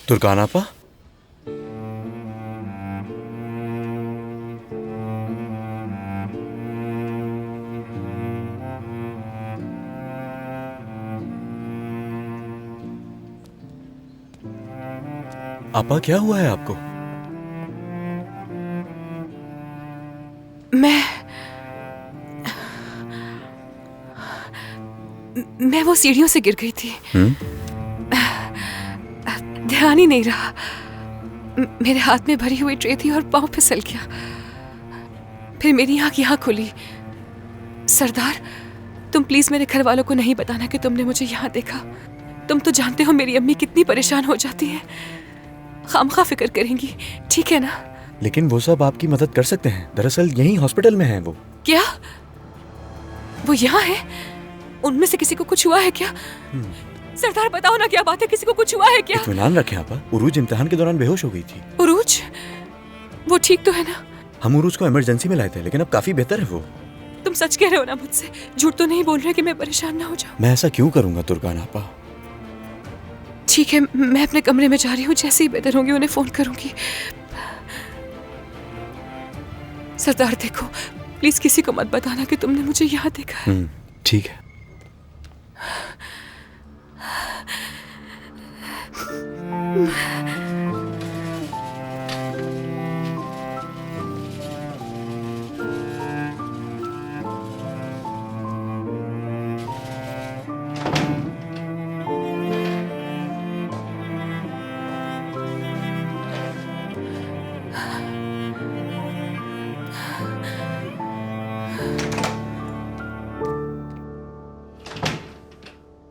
तुर्कान आपा, आपा क्या हुआ है आपको? मैं वो सीढ़ियों से गिर गई थी। ध्यान ही नहीं रहा। मेरे हाथ में भरी हुई ट्रे थी और पाँव फिसल गया। फिर मेरी आंख यहाँ खुली। सरदार, तुम प्लीज मेरे घर वालों को नहीं बताना कि तुमने मुझे यहाँ देखा। तुम तो जानते हो मेरी अम्मी कितनी परेशान हो जाती है, खामखा फिक्र करेंगी, ठीक है ना? लेकिन वो सब आपकी मदद कर सकते हैं। दरअसल यहीं हॉस्पिटल में हैं वो। क्या वो यहाँ है? उनमें से किसी को कुछ हुआ है क्या? सरदार बताओ ना, क्या बात है? किसी को कुछ हुआ है क्या? इत्मीनान रखें आपा, उरूज इम्तिहान के दौरान बेहोश हो गई थी। उरूज? वो ठीक तो है ना? हम उरूज को इमरजेंसी में लाए थे, लेकिन अब काफी बेहतर है वो। तुम सच कह रहे हो ना मुझसे? झूठ तो नहीं बोल रहे कि मैं परेशान ना हो जाऊं? मैं ऐसा क्यों करूंगा तुर्कान आपा? ठीक है, मैं अपने कमरे में जा रही हूँ। जैसे ही बेहतर होंगी उन्हें फोन करूंगी। सरदार देखो, प्लीज किसी को मत बताना कि तुमने मुझे यहाँ देखा है। ठीक है।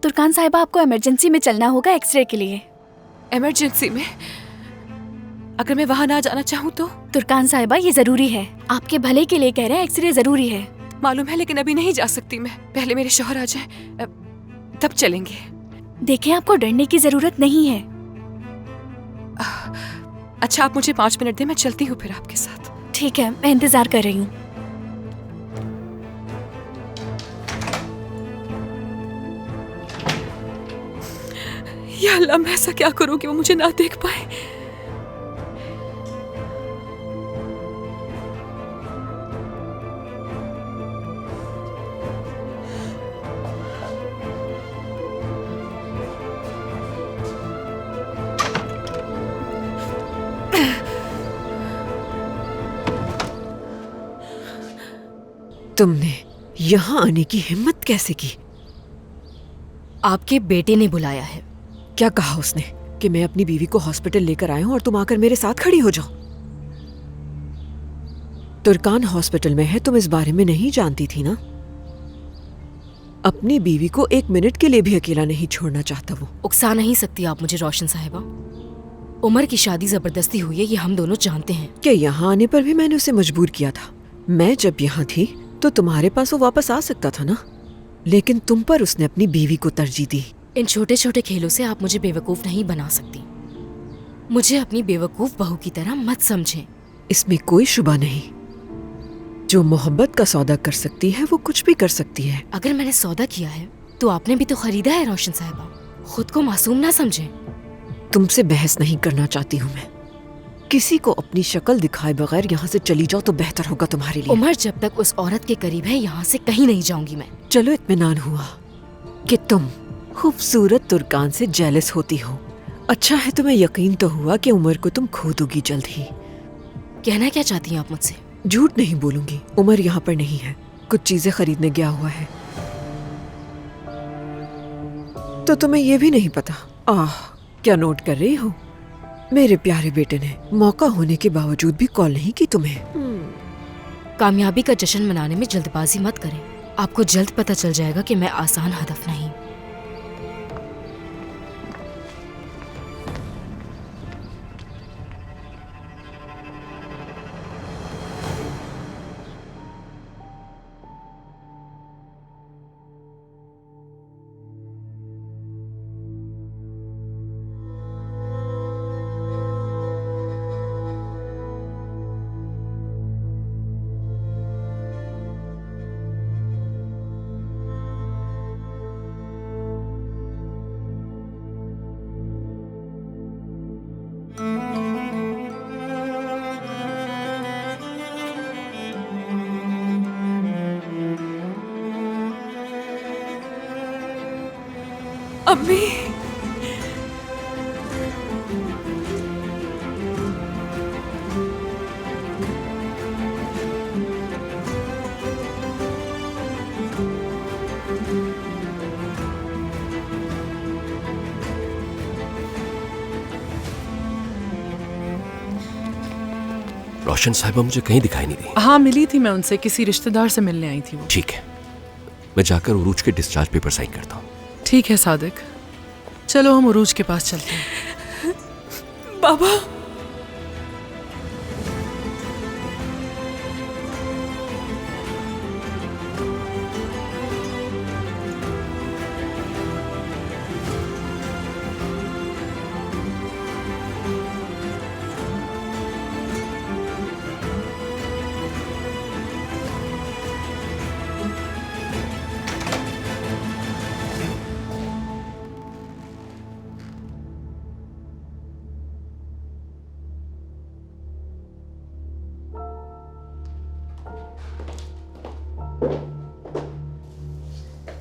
तुर्कान साहिबा, आपको इमरजेंसी में चलना होगा एक्सरे के लिए। इमरजेंसी में? अगर मैं वहां ना जाना चाहूँ तो? तुर्कान साहिबा, ये जरूरी है। आपके भले के लिए कह रहे हैं, एक्सरे जरूरी है। मालूम है, लेकिन अभी नहीं जा सकती मैं। पहले मेरे शौहर आ जाए तब चलेंगे। देखें, आपको डरने की जरूरत नहीं है। अच्छा, आप मुझे 5 मिनट दें, मैं चलती हूँ फिर आपके साथ। ठीक है, मैं इंतजार कर रही हूँ। या अल्लाह, मैं ऐसा क्या करूँ कि वो मुझे ना देख पाए? तुमने यहाँ आने की हिम्मत कैसे की? आपके बेटे ने बुलाया है। क्या कहा उसने? कि मैं अपनी बीवी को हॉस्पिटल लेकर आया हूं और तुम आकर मेरे साथ खड़ी हो जाओ? तुर्कान हॉस्पिटल में है, तुम इस बारे में नहीं जानती थी ना? अपनी बीवी को 1 मिनट के लिए भी अकेला नहीं छोड़ना चाहता वो। उकसा नहीं सकती आप मुझे रोशन साहिबा। उमर की शादी जबरदस्ती हुई है, ये हम दोनों जानते हैं। क्या यहाँ आने पर भी मैंने उसे मजबूर किया था? मैं जब यहाँ थी तो तुम्हारे पास वो वापस आ सकता था ना, लेकिन तुम पर उसने अपनी बीवी को तरजीह दी। इन छोटे छोटे खेलों से आप मुझे बेवकूफ नहीं बना सकती। मुझे अपनी बेवकूफ बहू की तरह मत समझें। इसमें कोई शुबा नहीं। जो मोहब्बत का सौदा कर सकती है वो कुछ भी कर सकती है। अगर मैंने सौदा किया है तो आपने भी तो खरीदा है रोशन साहिबा। खुद को मासूम ना समझें। तुमसे बहस नहीं करना चाहती हूँ मैं। किसी को अपनी शक्ल दिखाए बगैर यहाँ से चली जाओ तो बेहतर होगा तुम्हारे लिए। उमर जब तक उस औरत के करीब है, यहाँ से कहीं नहीं जाऊंगी मैं। चलो, इत्मीनान हुआ कि तुम खूबसूरत तुर्कान से जेलस होती हो। अच्छा है, तुम्हें यकीन तो हुआ कि उमर को तुम खो दोगी जल्द ही। कहना क्या चाहती हैं आप मुझसे? झूठ नहीं बोलूंगी, उमर यहाँ पर नहीं है, कुछ चीजें खरीदने गया हुआ है। तो तुम्हें ये भी नहीं पता? क्या नोट कर रही हो? मेरे प्यारे बेटे ने मौका होने के बावजूद भी कॉल नहीं की तुम्हें। कामयाबी का जश्न मनाने में जल्दबाजी मत करें। आपको जल्द पता चल जाएगा कि मैं आसान हदफ नहीं। अम्मी। रोशन साहिबा मुझे कहीं दिखाई नहीं दी। हाँ, मिली थी मैं उनसे, किसी रिश्तेदार से मिलने आई थी वो। ठीक है, मैं जाकर उरूज के डिस्चार्ज पेपर साइन करता हूँ। ठीक है सादिक, चलो हम उरूज के पास चलते हैं। बाबा,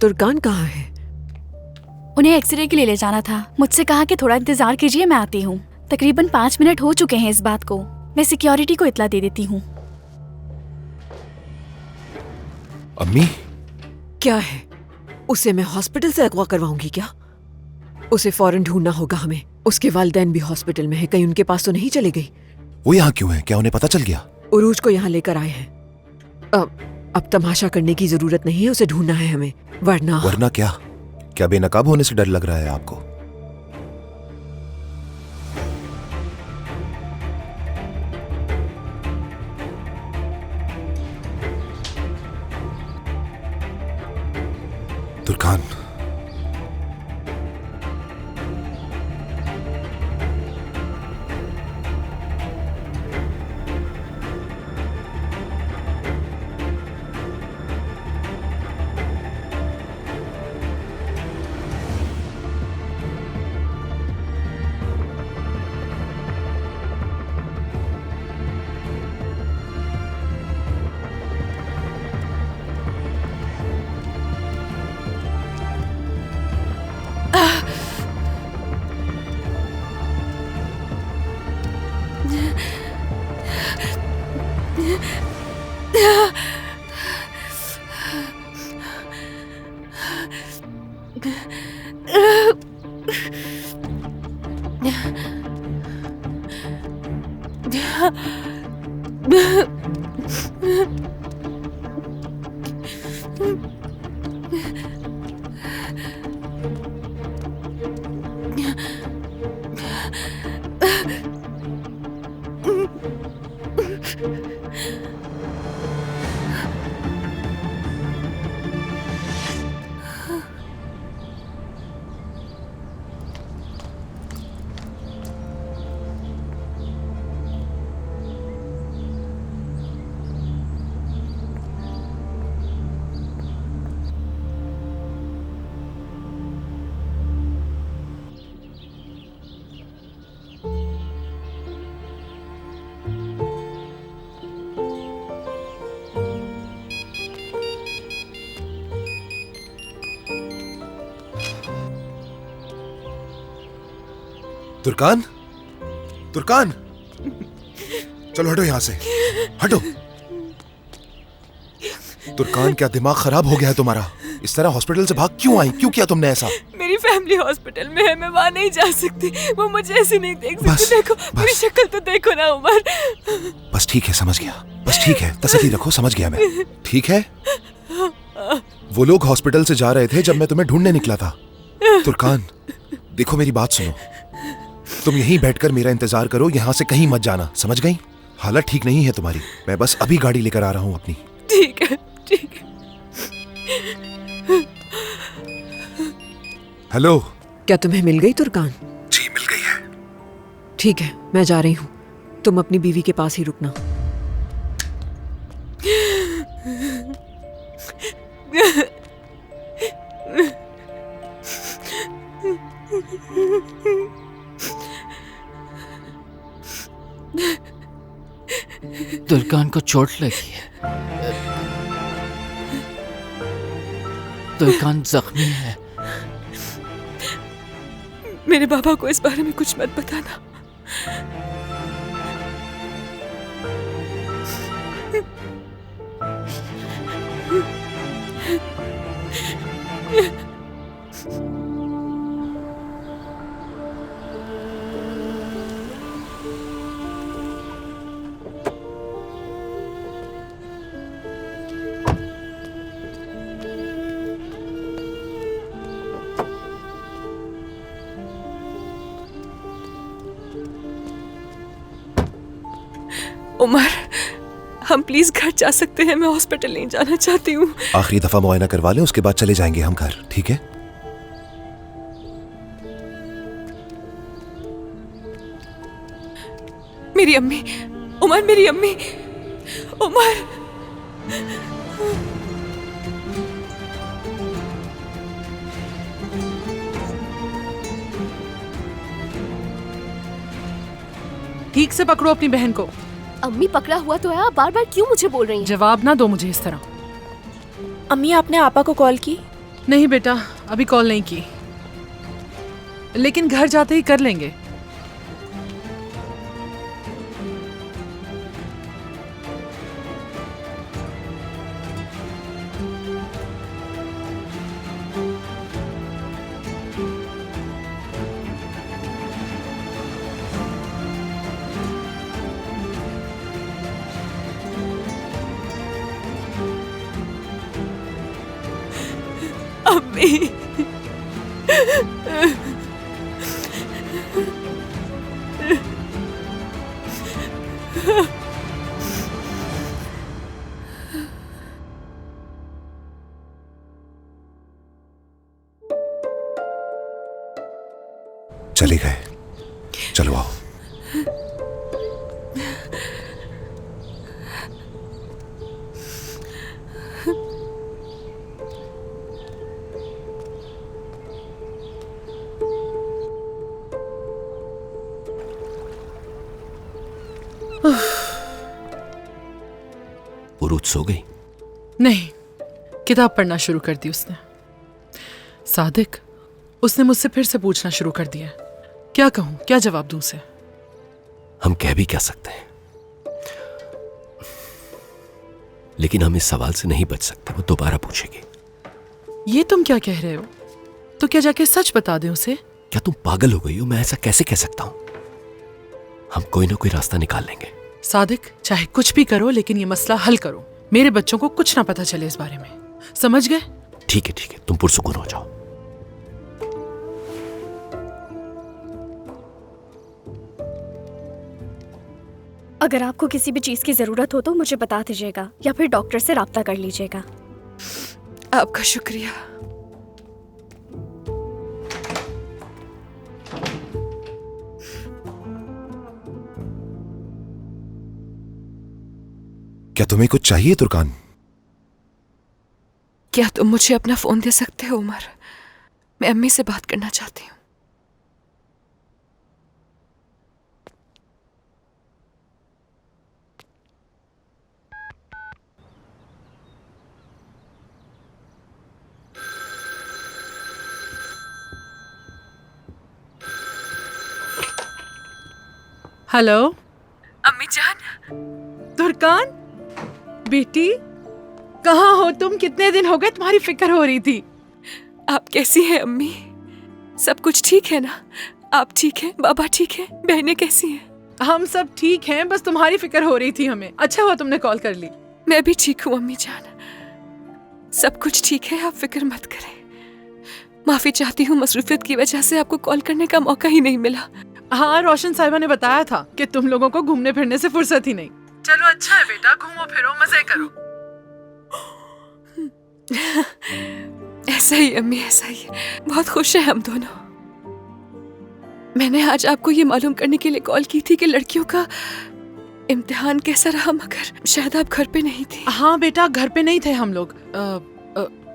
तुर्कान कहाँ है? उन्हें एक्सरे के लिए ले जाना था। मुझसे कहा कि थोड़ा इंतजार कीजिए, मैं आती हूँ। तकरीबन 5 मिनट हो चुके हैं इस बात को। मैं सिक्योरिटी को इत्ला दे देती हूँ। अम्मी, क्या है? उसे मैं हॉस्पिटल से अगवा करवाऊंगी क्या? उसे फौरन ढूंढना होगा हमें। उसके वालिदैन भी हॉस्पिटल में है, कहीं उनके पास तो नहीं चले गई? वो यहाँ क्यों है? क्या उन्हें पता चल गया? उरूज को यहाँ लेकर आए हैं। अब तमाशा करने की जरूरत नहीं है, उसे ढूंढना है हमें, वरना क्या? क्या बेनकाब होने से डर लग रहा है आपको? तुर्कान, तुर्कान, तुर्कान, चलो हटो यहाँ से, हटो। तुर्कान, क्या दिमाग खराब हो गया है तुम्हारा? इस तरह हॉस्पिटल से भाग क्यों आई? क्यों किया तुमने ऐसा? मेरी फैमिली हॉस्पिटल में है, मैं वहाँ नहीं जा सकती। वो मुझे ऐसे नहीं देख सकती। देखो मेरी शक्ल तो देखो ना उमर। बस ठीक है, समझ गया। बस ठीक है, तसल्ली रखो, समझ गया मैं। ठीक है, वो लोग हॉस्पिटल से जा रहे थे जब मैं तुम्हें ढूंढने निकला था। तुर्कान, देखो मेरी बात सुनो। तुम यहीं बैठकर मेरा इंतजार करो, यहाँ से कहीं मत जाना, समझ गई? हालत ठीक नहीं है तुम्हारी। मैं बस अभी गाड़ी लेकर आ रहा हूँ अपनी। ठीक है, ठीक है। हेलो, क्या तुम्हें मिल गई तुर्कान? जी मिल गई है। ठीक है, मैं जा रही हूँ, तुम अपनी बीवी के पास ही रुकना। तुर्कान को चोट लगी है। तुर्कान जख्मी है। मेरे बाबा को इस बारे में कुछ मत बताना। उमर, हम प्लीज घर जा सकते हैं? मैं हॉस्पिटल नहीं जाना चाहती हूँ। आखिरी दफा मुआयना करवा लें, उसके बाद चले जाएंगे हम घर, ठीक है? मेरी अम्मी, उमर, मेरी अम्मी, उमर। ठीक से पकड़ो अपनी बहन को। अम्मी पकड़ा हुआ तो है, आप बार बार क्यों मुझे बोल रही हैं? जवाब ना दो मुझे इस तरह। अम्मी, आपने आपा को कॉल की? नहीं बेटा, अभी कॉल नहीं की, लेकिन घर जाते ही कर लेंगे। अम्मी, चले गए, चलो आओ। उरूज सो गई? नहीं, किताब पढ़ना शुरू कर दी उसने। सादिक, उसने मुझसे फिर से पूछना शुरू कर दिया। क्या कहूं, क्या जवाब दूं उसे? हम कह भी क्या सकते हैं, लेकिन हम इस सवाल से नहीं बच सकते। वो दोबारा पूछेगी। ये तुम क्या कह रहे हो? तो क्या जाके सच बता दें उसे? क्या तुम पागल हो गई हो? मैं ऐसा कैसे कह सकता हूं? हम कोई ना कोई रास्ता निकाल लेंगे। सादिक, चाहे कुछ भी करो, लेकिन ये मसला हल करो। मेरे बच्चों को कुछ ना पता चले इस बारे में, समझ गए? ठीक है, तुम पुरसुकून हो जाओ। अगर आपको किसी भी चीज की जरूरत हो तो मुझे बता दीजिएगा, या फिर डॉक्टर से राब्ता कर लीजिएगा। आपका शुक्रिया। क्या तुम्हें कुछ चाहिए तुर्कान? क्या तुम मुझे अपना फोन दे सकते हो उमर? मैं अम्मी से बात करना चाहती हूँ। हेलो अम्मी जान। तुर्कान बेटी, कहाँ हो तुम? कितने दिन हो गए, तुम्हारी फिक्र हो रही थी। आप कैसी हैं अम्मी? सब कुछ ठीक है ना? आप ठीक हैं? बाबा ठीक है? बहनें कैसी हैं? हम सब ठीक हैं, बस तुम्हारी फिक्र हो रही थी हमें। अच्छा हुआ तुमने कॉल कर ली। मैं भी ठीक हूँ अम्मी जान, सब कुछ ठीक है, आप फिक्र मत करें। माफी चाहती हूँ, मसरूफियत की वजह से आपको कॉल करने का मौका ही नहीं मिला। हाँ, रोशन साहिबा ने बताया था कि तुम लोगों को घूमने फिरने से फुर्सत ही नहीं। चलो अच्छा है बेटा, घूमो फिरो, मजे करो। ऐसा ही अम्मी, ऐसा ही। बहुत खुश हैं हम दोनों। मैंने आज आपको ये मालूम करने के लिए कॉल की थी कि लड़कियों का इम्तिहान कैसा रहा, मगर शायद आप घर पे नहीं थे। हाँ बेटा, घर पे नहीं थे हम लोग।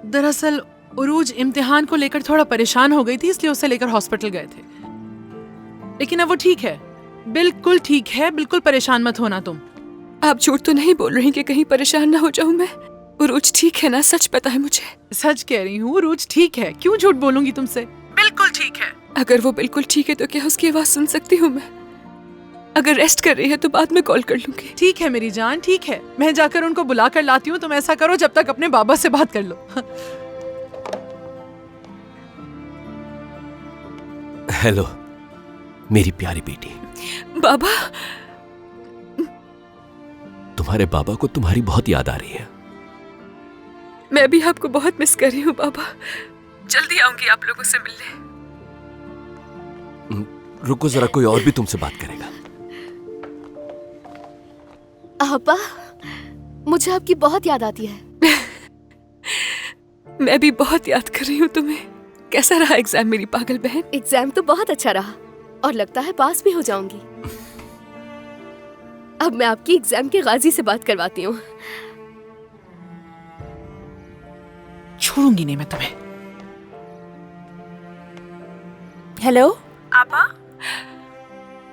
दरअसल उरूज इम्तिहान को लेकर थोड़ा परेशान हो गई थी, इसलिए उसे लेकर हॉस्पिटल गए थे। लेकिन अब वो ठीक है, बिल्कुल ठीक है। बिल्कुल परेशान मत होना तुम। आप झूठ तो नहीं बोल रही कि कहीं परेशान ना हो जाऊं मैं? उरूज ठीक है ना? सच पता है मुझे। सच कह रही हूँ, उरूज ठीक है। क्यों झूठ बोलूंगी तुमसे? बिल्कुल ठीक है। अगर वो बिल्कुल ठीक है तो क्या उसकी आवाज सुन सकती हूँ मैं? अगर रेस्ट कर रही है तो बाद में कॉल कर लूंगी। ठीक है मेरी जान, ठीक है, मैं जाकर उनको बुला कर लाती हूँ। तुम ऐसा करो, जब तक अपने बाबा से बात कर लो। हेलो मेरी प्यारी बेटी। बाबा, तुम्हारे बाबा को तुम्हारी बहुत याद आ रही है। मैं भी आपको बहुत मिस कर रही हूँ बाबा। जल्दी आऊंगी आप लोगों से मिलने। रुको जरा, कोई और भी तुमसे बात करेगा। आपा, मुझे आपकी बहुत याद आती है। मैं भी बहुत याद कर रही हूँ तुम्हें। कैसा रहा एग्जाम मेरी पागल बहन? एग्जाम तो बहुत अच्छा रहा और लगता है पास भी हो जाऊंगी। अब मैं आपकी एग्जाम के गाजी से बात करवाती हूँ। छोड़ूंगी नहीं मैं तुम्हें। हेलो आपा।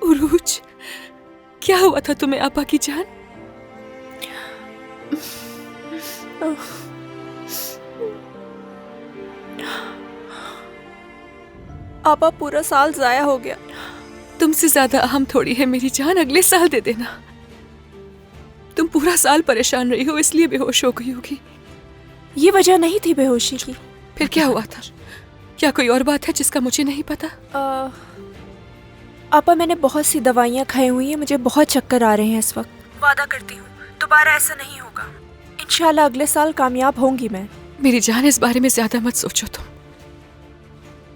उरूज, क्या हुआ था तुम्हें आपा की जान? आपा, पूरा साल जाया हो गया। तुमसे ज्यादा अहम थोड़ी है मेरी जान, अगले साल दे देना। तुम पूरा साल परेशान रही हो इसलिए बेहोश हो गई होगी। ये वजह नहीं थी बेहोशी की। फिर क्या हुआ था? क्या कोई और बात है जिसका मुझे नहीं पता? आपा, मैंने बहुत सी दवाइयाँ खाई हुई हैं, मुझे बहुत चक्कर आ रहे हैं इस वक्त। वादा करती हूँ दोबारा ऐसा नहीं होगा। इंशाल्लाह अगले साल कामयाब होंगी मैं। मेरी जान, इस बारे में ज्यादा मत सोचो। तुम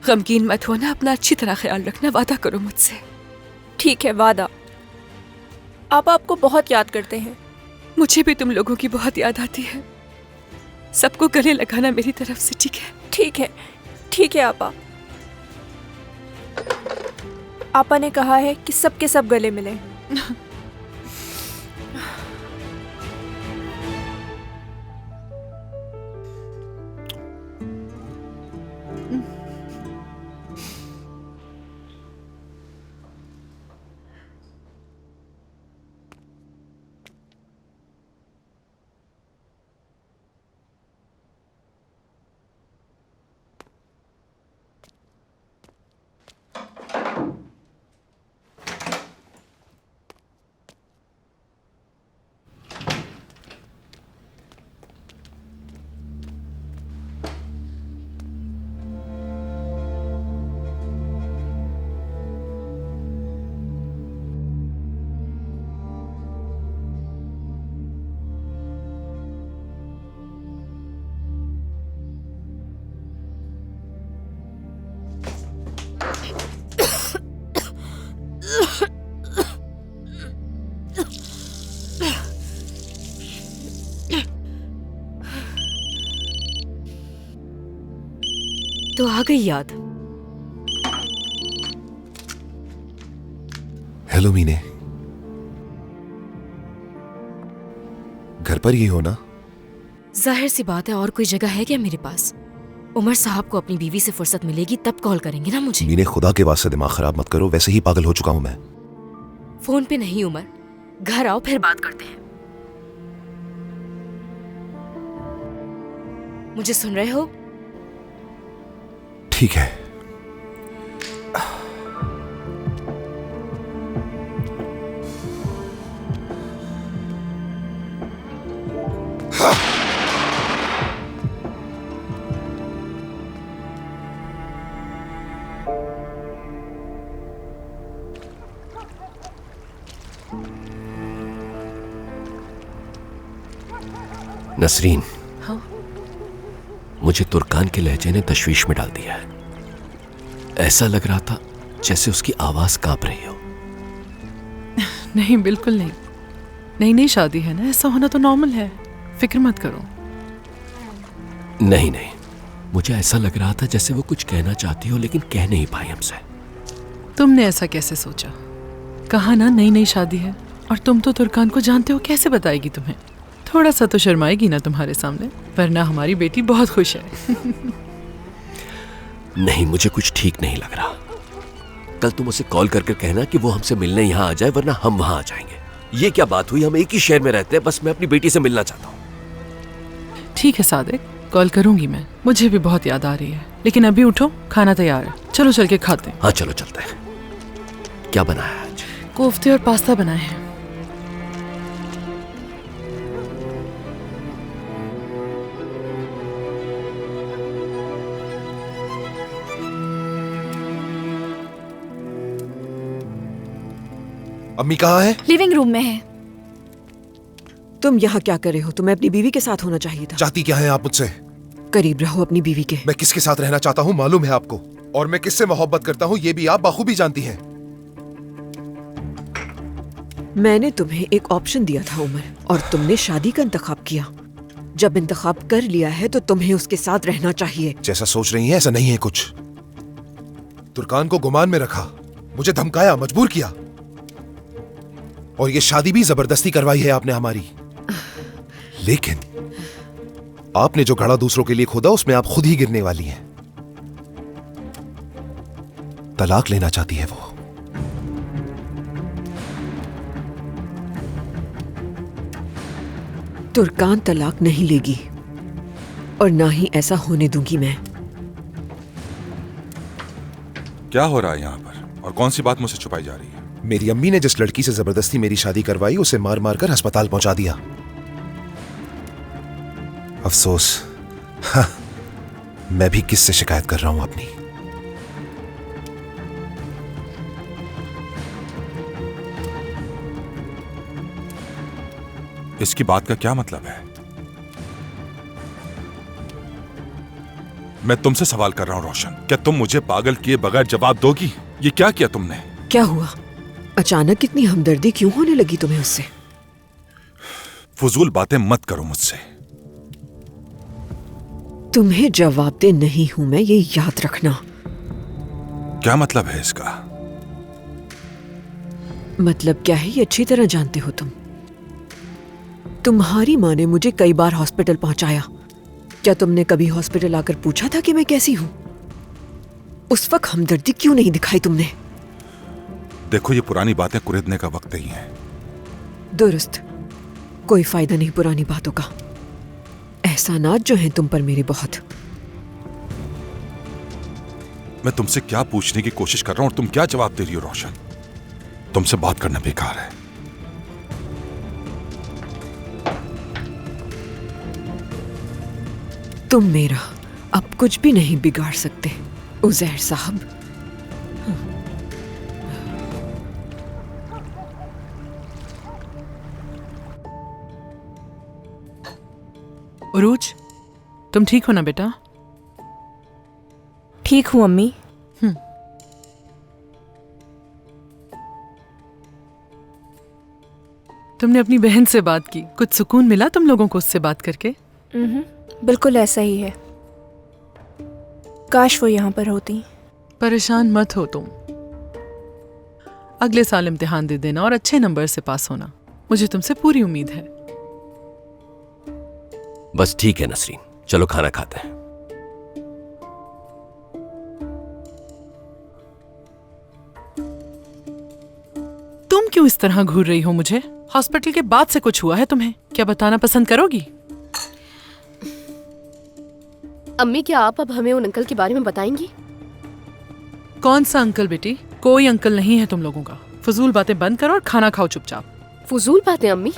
गमगीन मत होना, अपना अच्छी तरह ख्याल रखना। वादा करो मुझसे। ठीक है, वादा। आपा आपको बहुत याद करते हैं। मुझे भी तुम लोगों की बहुत याद आती है। सबको गले लगाना मेरी तरफ से, ठीक है? ठीक है, ठीक है आपा। आपा ने कहा है कि सबके सब गले मिले। तो आ गई याद। हेलो मीने, घर पर ही हो ना? जाहिर सी बात है, और कोई जगह है क्या मेरे पास? उमर साहब को अपनी बीवी से फुर्सत मिलेगी तब कॉल करेंगे ना मुझे। मीने, खुदा के वास्ते दिमाग खराब मत करो, वैसे ही पागल हो चुका हूं मैं। फोन पे नहीं उमर, घर आओ फिर बात करते हैं। मुझे सुन रहे हो? ठीक है। नसरीन, हाँ? मुझे तुर्कान के लहजे ने तशवीश में डाल दिया है। ऐसा लग रहा था जैसे उसकी आवाज कांप रही हो। नहीं, बिल्कुल नहीं। नई नई शादी है ना, ऐसा होना तो नॉर्मल है, फिक्र मत करो। नहीं नहीं, मुझे ऐसा लग रहा था जैसे वो कुछ कहना चाहती हो लेकिन कह नहीं पाई हमसे। तुमने ऐसा कैसे सोचा? कहा ना नई नई शादी है, और तुम तो तुर्कान को जानते हो, कैसे बताएगी तुम्हें? थोड़ा सा तो शर्माएगी ना तुम्हारे सामने, वरना हमारी बेटी बहुत खुश है। नहीं, मुझे कुछ ठीक नहीं लग रहा। कल तुम उसे कॉल करके कहना कि वो हमसे मिलने यहाँ आ जाए, वरना हम वहां आ जाएंगे। ये क्या बात हुई? हम एक ही शहर में रहते हैं, बस मैं अपनी बेटी से मिलना चाहता हूँ। ठीक है सादिक, कॉल करूंगी मैं, मुझे भी बहुत याद आ रही है। लेकिन अभी उठो, खाना तैयार है, चलो चल के खाते हैं। हाँ चलो चलते हैं। क्या बनाया है आज? कोफ्ते और पास्ता बनाए हैं। अम्मी कहाँ है? लिविंग रूम में है। तुम यहाँ क्या कर रहे हो? तुम्हें अपनी बीवी के साथ होना चाहिए था। चाहती क्या है आप मुझसे? करीब रहो अपनी बीवी के। मैं किसके साथ रहना चाहता हूँ मालूम है आपको, और मैं किससे मोहब्बत करता हूँ ये भी आप बखूबी जानती हैं। मैंने तुम्हें एक ऑप्शन दिया था उमर, और तुमने शादी का इंतखाब किया। जब इंतखाब कर लिया है तो तुम्हें उसके साथ रहना चाहिए। जैसा सोच रही हैं ऐसा नहीं है कुछ। तुर्कान को गुमान में रखा, मुझे धमकाया, मजबूर किया, और ये शादी भी जबरदस्ती करवाई है आपने हमारी। लेकिन आपने जो घड़ा दूसरों के लिए खोदा उसमें आप खुद ही गिरने वाली हैं। तलाक लेना चाहती है वो। तुर्कान तलाक नहीं लेगी, और ना ही ऐसा होने दूंगी मैं। क्या हो रहा है यहाँ पर, और कौन सी बात मुझसे छुपाई जा रही है? मेरी अम्मी ने जिस लड़की से जबरदस्ती मेरी शादी करवाई उसे मार मार कर अस्पताल पहुंचा दिया। अफसोस, हाँ, मैं भी किससे शिकायत कर रहा हूं अपनी। इसकी बात का क्या मतलब है? मैं तुमसे सवाल कर रहा हूं रोशन, क्या तुम मुझे पागल किए बगैर जवाब दोगी? ये क्या किया तुमने? क्या हुआ? अचानक इतनी हमदर्दी क्यों होने लगी तुम्हें उससे? फजूल बातें मत करो मुझसे। तुम्हें जवाबदेह नहीं हूं मैं, ये याद रखना। क्या मतलब है इसका? मतलब क्या है ये अच्छी तरह जानते हो तुम। तुम्हारी माँ ने मुझे कई बार हॉस्पिटल पहुंचाया। क्या तुमने कभी हॉस्पिटल आकर पूछा था कि मैं कैसी हूं? उस वक्त हमदर्दी क्यों नहीं दिखाई तुमने? देखो, ये पुरानी बातें कुरेदने का वक्त नहीं है। दुरुस्त, कोई फायदा नहीं पुरानी बातों का। एहसानात जो हैं तुम पर मेरे बहुत। मैं तुमसे क्या पूछने की कोशिश कर रहा हूं और तुम क्या जवाब दे रही हो रोशन? तुमसे बात करना बेकार है। तुम मेरा अब कुछ भी नहीं बिगाड़ सकते उजैर साहब। उरूज, तुम ठीक हो ना बेटा? ठीक हूँ अम्मी। तुमने अपनी बहन से बात की, कुछ सुकून मिला तुम लोगों को उससे बात करके? बिल्कुल ऐसा ही है। काश वो यहाँ पर होती। परेशान मत हो तुम। अगले साल इम्तिहान दे देना और अच्छे नंबर से पास होना, मुझे तुमसे पूरी उम्मीद है। बस ठीक है नसरीन, चलो खाना खाते हैं। तुम क्यों इस तरह घूर रही हो मुझे? हॉस्पिटल के बाद से कुछ हुआ है तुम्हें? क्या बताना पसंद करोगी? अम्मी, क्या आप अब हमें उन अंकल के बारे में बताएंगी? कौन सा अंकल बेटी? कोई अंकल नहीं है तुम लोगों का। फजूल बातें बंद करो और खाना खाओ चुपचाप। फजूल बातें अम्मी?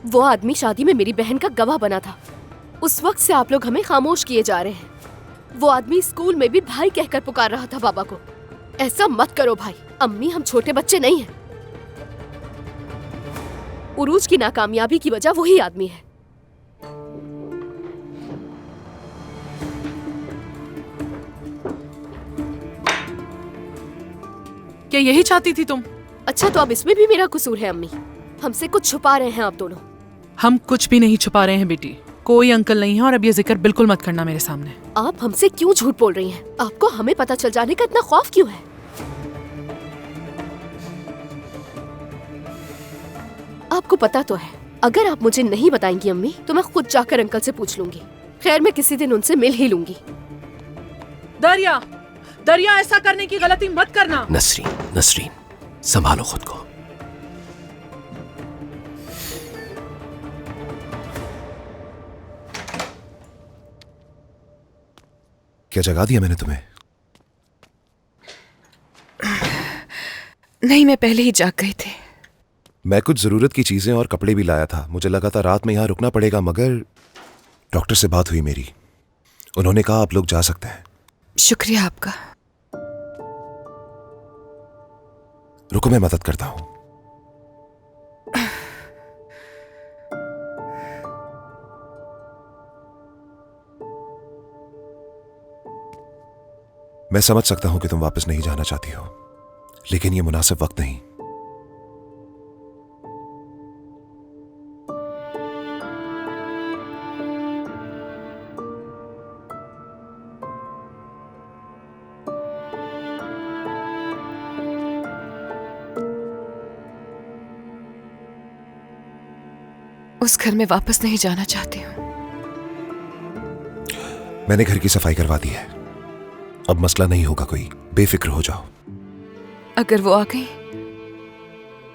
वो आदमी शादी में मेरी बहन का गवाह बना था। उस वक्त से आप लोग हमें खामोश किए जा रहे हैं। वो आदमी स्कूल में भी भाई कहकर पुकार रहा था बाबा को। ऐसा मत करो भाई। अम्मी, हम छोटे बच्चे नहीं हैं। उरूज की नाकामयाबी की वजह वही आदमी है। क्या यही चाहती थी तुम? अच्छा, तो अब इसमें भी मेरा कसूर है अम्मी? हमसे कुछ छुपा रहे हैं आप दोनों। हम कुछ भी नहीं छुपा रहे हैं बेटी। कोई अंकल नहीं है, और अब ये जिक्र बिल्कुल मत करना मेरे सामने। आप हमसे क्यों झूठ बोल रही हैं? आपको हमें पता चल जाने का इतना खौफ क्यों है? आपको पता तो है, अगर आप मुझे नहीं बताएंगी अम्मी, तो मैं खुद जाकर अंकल से पूछ लूंगी। खैर, मैं किसी दिन उनसे मिल ही लूंगी। दरिया, दरिया, ऐसा करने की गलती मत करना। नसरीन, नसरीन, संभालो खुद को। क्या जगा दिया मैंने तुम्हें? नहीं, मैं पहले ही जाग गई थी। मैं कुछ जरूरत की चीजें और कपड़े भी लाया था। मुझे लगा था रात में यहां रुकना पड़ेगा, मगर डॉक्टर से बात हुई मेरी। उन्होंने कहा आप लोग जा सकते हैं। शुक्रिया आपका। रुको, मैं मदद करता हूं। मैं समझ सकता हूं कि तुम वापस नहीं जाना चाहती हो, लेकिन यह मुनासिब वक्त नहीं। उस घर में वापस नहीं जाना चाहती हूँ। मैंने घर की सफाई करवा दी है, अब मसला नहीं होगा कोई। बेफिक्र हो जाओ। अगर वो आ गई,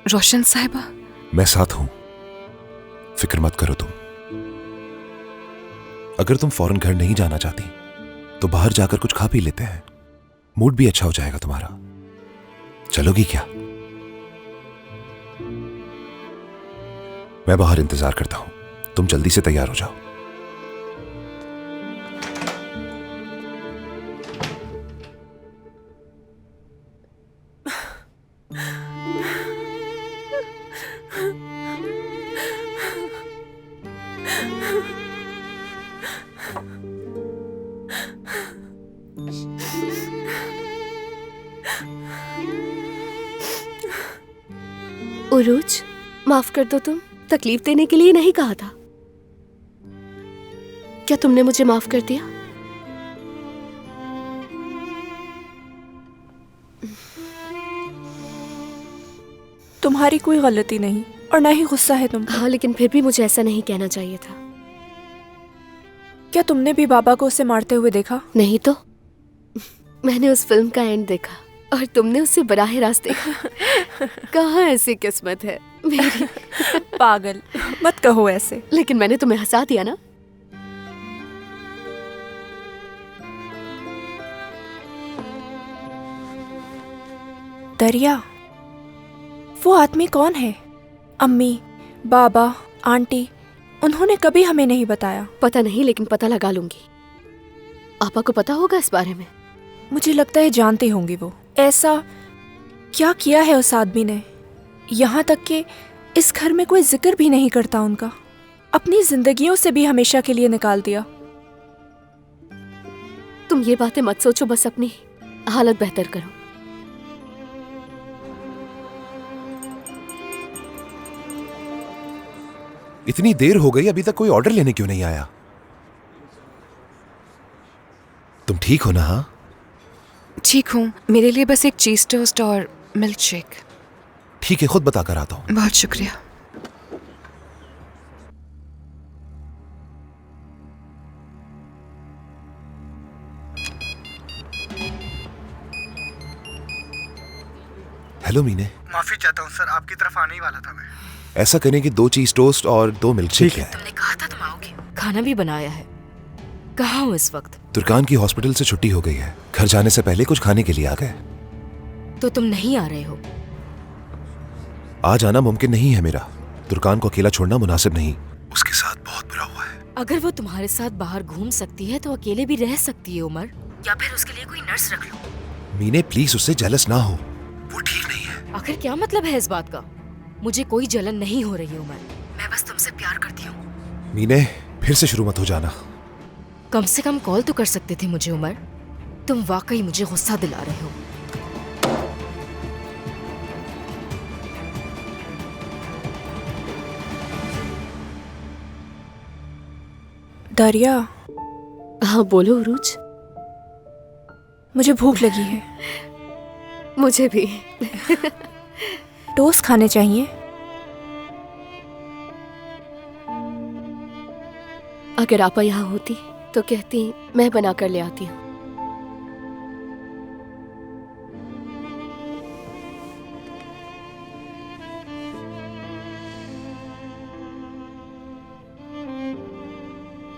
रोशन साहिबा? मैं साथ हूं, फिक्र मत करो तुम। अगर तुम फौरन घर नहीं जाना चाहती तो बाहर जाकर कुछ खा पी लेते हैं, मूड भी अच्छा हो जाएगा तुम्हारा। चलोगी क्या? मैं बाहर इंतजार करता हूं, तुम जल्दी से तैयार हो जाओ। उरूज, माफ कर दो, तुम तकलीफ देने के लिए नहीं कहा था। क्या तुमने मुझे माफ कर दिया? तुम्हारी कोई गलती नहीं और ना ही गुस्सा है तुम। हाँ, लेकिन फिर भी मुझे ऐसा नहीं कहना चाहिए था। क्या तुमने भी बाबा को उसे मारते हुए देखा? नहीं तो मैंने उस फिल्म का एंड देखा और तुमने उसे बराह रास्त देखा। कहाँ ऐसी किस्मत है मेरी। पागल मत कहो ऐसे। लेकिन मैंने तुम्हें हंसा दिया ना। दरिया, वो आदमी कौन है? अम्मी, बाबा, आंटी, उन्होंने कभी हमें नहीं बताया। पता नहीं, लेकिन पता लगा लूंगी। आपा को पता होगा इस बारे में? मुझे लगता है जानते होंगे वो। ऐसा क्या किया है उस आदमी ने, यहाँ तक कि इस घर में कोई जिक्र भी नहीं करता उनका। अपनी जिंदगियों से भी हमेशा के लिए निकाल दिया। तुम ये बातें मत सोचो, बस अपनी हालत बेहतर करो। इतनी देर हो गई, अभी तक कोई ऑर्डर लेने क्यों नहीं आया? तुम ठीक हो ना? हाँ, ठीक हूँ। मेरे लिए बस एक चीज टोस्ट और मिल्क शेक। ठीक है, खुद बता कर आता हूँ। बहुत शुक्रिया। हेलो मीने। माफी चाहता हूँ सर, आपकी तरफ आने ही वाला था मैं। ऐसा करें कि 2 चीज टोस्ट और 2 मिल्क शेक है। तुमने कहा था तुम आओगे। खाना भी बनाया है। कहाँ हो इस वक्त? तुर्कान की हॉस्पिटल से छुट्टी हो गई है। घर जाने से पहले कुछ खाने के लिए आ गए। तो तुम नहीं आ रहे हो? आ जाना मुमकिन नहीं है मेरा। तुर्कान को अकेला छोड़ना मुनासिब नहीं। उसके साथ बहुत बुरा हुआ है। अगर वो तुम्हारे साथ बाहर घूम सकती है तो अकेले भी रह सकती है उमर, या फिर उसके लिए कोई नर्स रख लो। मीने प्लीज उससे जेलस ना हो, वो ठीक नहीं है। आखिर क्या मतलब है इस बात का? मुझे कोई जलन नहीं हो रही उमर, मैं बस तुमसे प्यार करती हूँ। मीने फिर से शुरू मत हो जाना। कम से कम कॉल तो कर सकते थे मुझे उमर। तुम वाकई मुझे गुस्सा दिला रहे हो। दरिया। हाँ बोलो उरूज। मुझे भूख लगी है। मुझे भी। टोस्ट खाने चाहिए। अगर आपा यहाँ होती तो कहती मैं बना कर ले आती हूँ।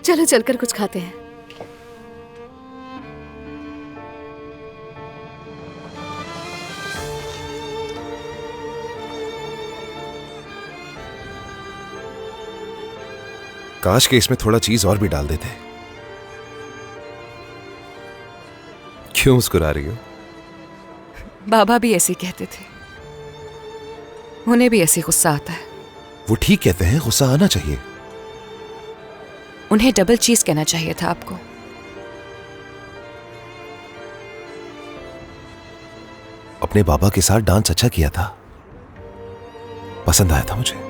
चलो चलकर कुछ खाते हैं। काश के इसमें थोड़ा चीज और भी डाल देते। क्यों मुस्कुरा रही हो? बाबा भी ऐसे ही कहते थे, उन्हें भी ऐसे गुस्सा आता है। वो ठीक कहते हैं, गुस्सा आना चाहिए। उन्हें डबल चीज कहना चाहिए था आपको। अपने बाबा के साथ डांस अच्छा किया था, पसंद आया था मुझे।